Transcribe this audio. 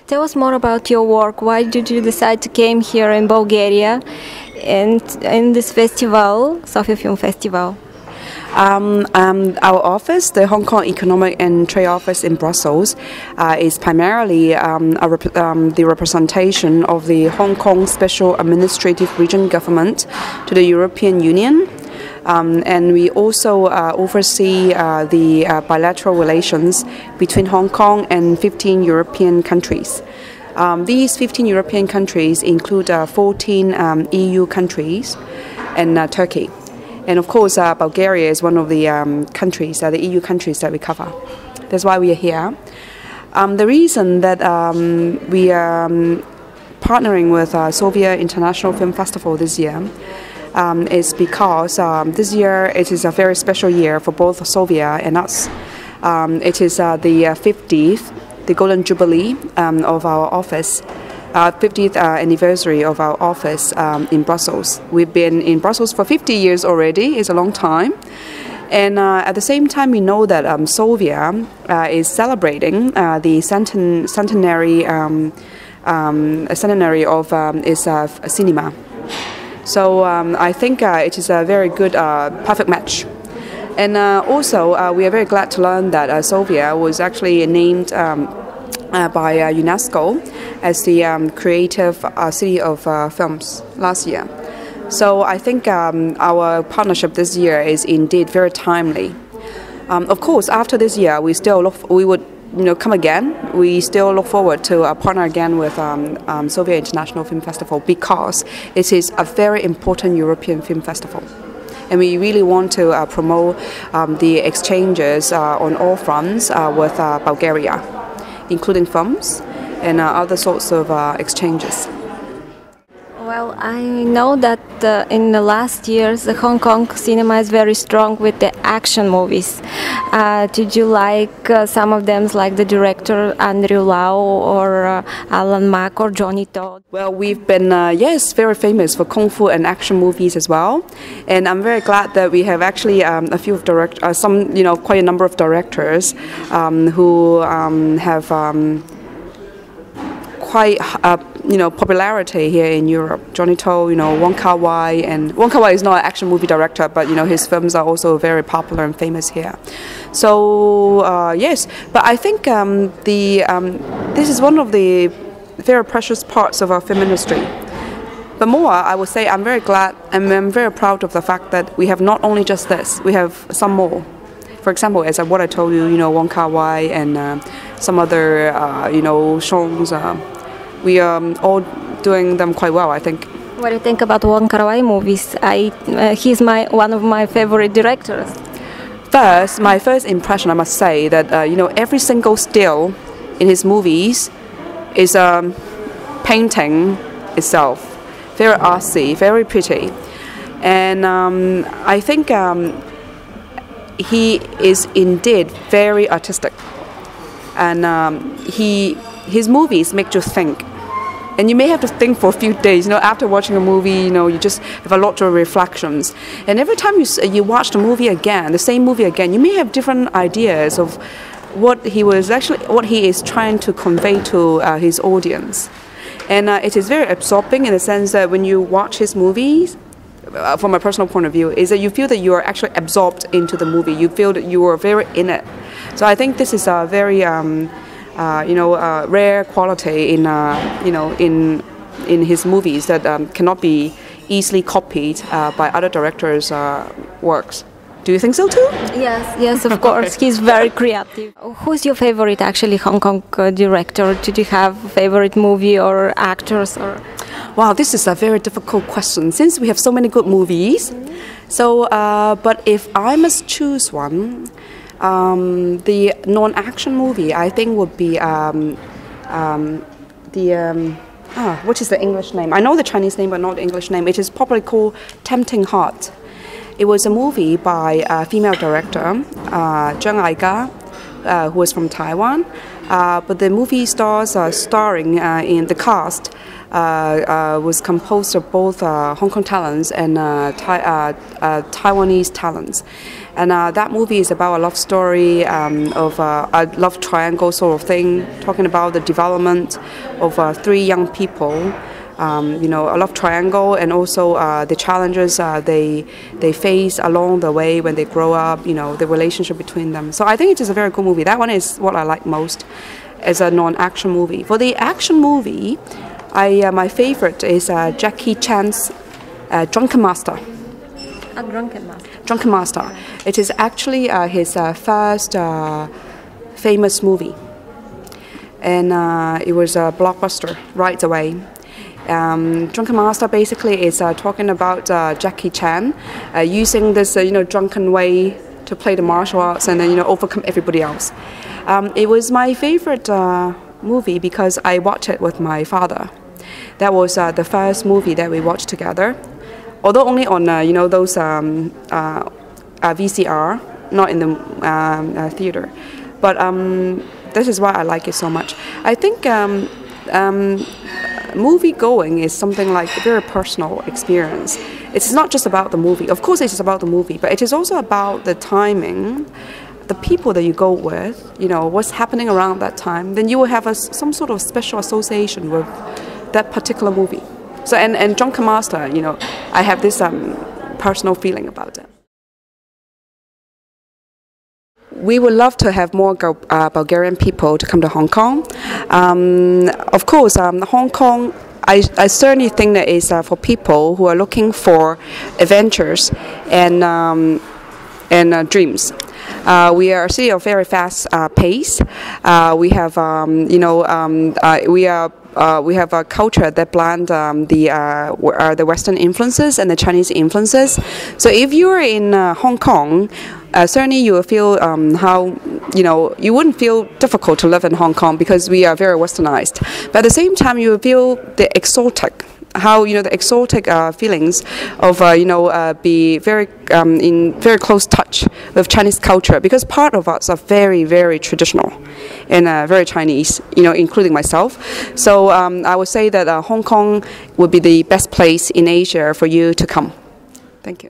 Tell us more about your work. Why did you decide to came here in Bulgaria and in this festival, Sofia Film Festival? Our office, the Hong Kong Economic and Trade Office in Brussels, is primarily the representation of the Hong Kong Special Administrative Region Government to the European Union. And we also oversee the bilateral relations between Hong Kong and 15 European countries. These 15 European countries include 14 EU countries and Turkey. And of course, Bulgaria is one of the countries, the EU countries that we cover. That's why we are here. The reason that we are partnering with Sofia International Film Festival this year is because this year it is a very special year for both Sofia and us. It is the 50th, the Golden Jubilee of our office, 50th anniversary of our office in Brussels. We've been in Brussels for 50 years already. It's a long time. And at the same time, we know that Sofia is celebrating the centenary of its cinema. So I think it is a very good, perfect match. And also, we are very glad to learn that Sofia was actually named by UNESCO as the creative city of films last year. So I think our partnership this year is indeed very timely. Of course, after this year, we would come again. We still look forward to partner again with Sofia International Film Festival because it is a very important European film festival. And we really want to promote the exchanges on all fronts with Bulgaria, including films and other sorts of exchanges. Well, I know that in the last years the Hong Kong cinema is very strong with the action movies. Did you like some of them, like the director Дрю Лай or Alan Mak or Johnny Todd? Well, we've been, yes, very famous for kung fu and action movies as well. And I'm very glad that we have actually a few of quite a number of directors who have quite popularity here in Europe. Johnny To, Wong Kar-wai, and Wong Kar-wai is not an action movie director, but his films are also very popular and famous here. So yes, but I think this is one of the very precious parts of our film industry. But more, I would say I'm very glad and I'm very proud of the fact that we have not only just this, we have some more. For example, as what I told you, Wong Kar-wai and some other, songs. We are all doing them quite well, I think. What do you think about Wong Kar-wai movies? He's one of my favorite directors. First, my first impression, I must say, that every single still in his movies is a painting itself, very artsy, very pretty, and I think he is indeed very artistic, and his movies make you think. And you may have to think for a few days, after watching a movie, you just have a lot of reflections. And every time you watch the movie again, the same movie again, you may have different ideas of what he is trying to convey to his audience. And it is very absorbing in the sense that when you watch his movies, from a personal point of view, is that you feel that you are actually absorbed into the movie. You feel that you are very in it. So I think this is a very rare quality in his movies that cannot be easily copied by other directors' works. Do you think so too? Yes, of course. He's very creative. Who's your favorite, actually, Hong Kong director? Did you have a favorite movie or actors? Wow, this is a very difficult question since we have so many good movies. So, but if I must choose one, the non-action movie I think would be what is the English name? I know the Chinese name but not the English name. It is probably called Tempting Heart. It was a movie by a female director, Zheng Aiga, who is from Taiwan. But the movie stars starring in the cast was composed of both Hong Kong talents and Taiwanese talents. And that movie is about a love story of a love triangle sort of thing, talking about the development of 3 young people, a love triangle, and also the challenges they face along the way when they grow up, the relationship between them. So I think it is a very good movie. That one is what I like most as a non-action movie. For the action movie, my favorite is Jackie Chan's Drunken Master. A Drunken Master. Drunken Master. It is actually his first famous movie, and it was a blockbuster right away. Drunken Master basically is talking about Jackie Chan using this drunken way to play the martial arts and then overcome everybody else. It was my favorite movie because I watched it with my father. That was the first movie that we watched together. Although only on those VCR, not in the theater, but this is why I like it so much. I think movie going is something like a very personal experience. It's not just about the movie. Of course, it is about the movie, but it is also about the timing, the people that you go with. What's happening around that time. Then you will have some sort of special association with that particular movie. So, and Drunken Master, I have this personal feeling about it. We would love to have more Bulgarian people to come to Hong Kong. Of course, Hong Kong, I certainly think that is for people who are looking for adventures and dreams. We are a city of very fast pace. We have, we have a culture that blend the Western influences and the Chinese influences. So if you're in Hong Kong, certainly you will feel you wouldn't feel difficult to live in Hong Kong because we are very westernized. But at the same time, you will feel the exotic. The exotic feelings of be very in very close touch with Chinese culture, because part of us are very, very traditional and very Chinese, including myself. So I would say that Hong Kong would be the best place in Asia for you to come. Thank you.